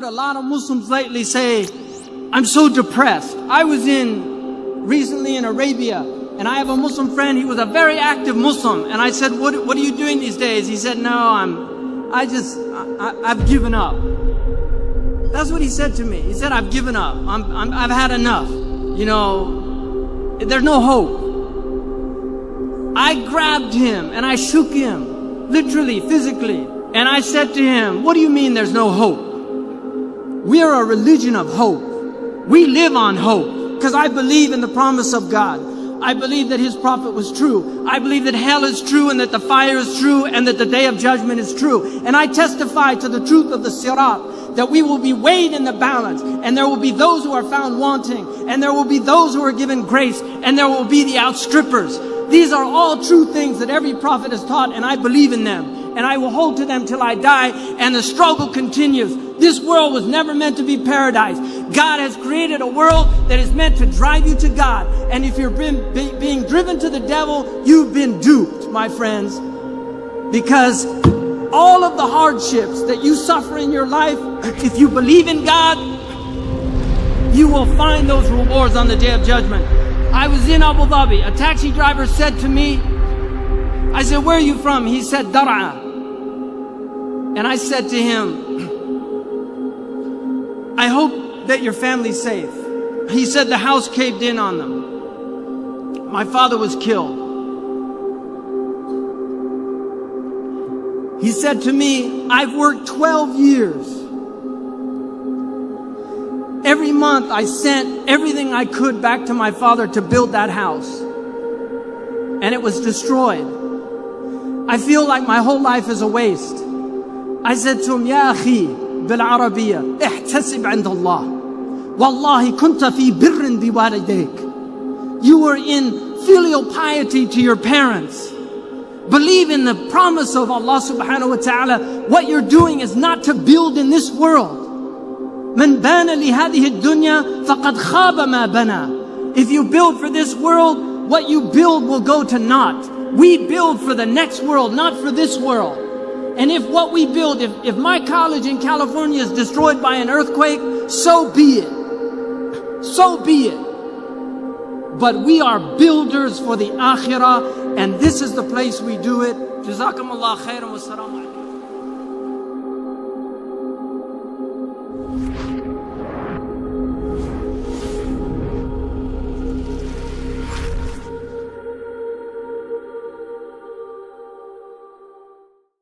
heard a lot of Muslims lately say, I'm so depressed. I was recently in Arabia, and I have a Muslim friend. He was a very active Muslim. And I said, what are you doing these days? He said, no, I've given up. That's what he said to me. He said, I've given up. I've had enough. You know, there's no hope. I grabbed him and I shook him, literally, physically. And I said to him, what do you mean there's no hope? We are a religion of hope. We live on hope because I believe in the promise of God. I believe that His prophet was true. I believe that hell is true and that the fire is true and that the day of judgment is true. And I testify to the truth of the sirat, that we will be weighed in the balance, and there will be those who are found wanting, and there will be those who are given grace, and there will be the outstrippers. These are all true things that every prophet has taught, and I believe in them. And I will hold to them till I die, and the struggle continues. This world was never meant to be paradise. God has created a world that is meant to drive you to God. And if you're being driven to the devil, you've been duped, my friends. Because all of the hardships that you suffer in your life, if you believe in God, you will find those rewards on the day of judgment. I was in Abu Dhabi. A taxi driver said to me, I said, where are you from? He said, Dar'a. And I said to him, I hope that your family's safe. He said the house caved in on them. My father was killed. He said to me, I've worked 12 years. Every month I sent everything I could back to my father to build that house. And it was destroyed. I feel like my whole life is a waste. I said to him, Ya akhi, بالعربية احتسب عند الله والله كنت في بر بوالديك. You were in filial piety to your parents. Believe in the promise of Allah subhanahu wa ta'ala. What you're doing is not to build in this world. من بان لهذه الدنيا فقد خاب ما بنى. If you build for this world, what you build will go to naught. We build for the next world, not for this world. And if what we build, if my college in California is destroyed by an earthquake, so be it. So be it. But we are builders for the akhirah, and this is the place we do it. Jazakumullah khairan wa salaam.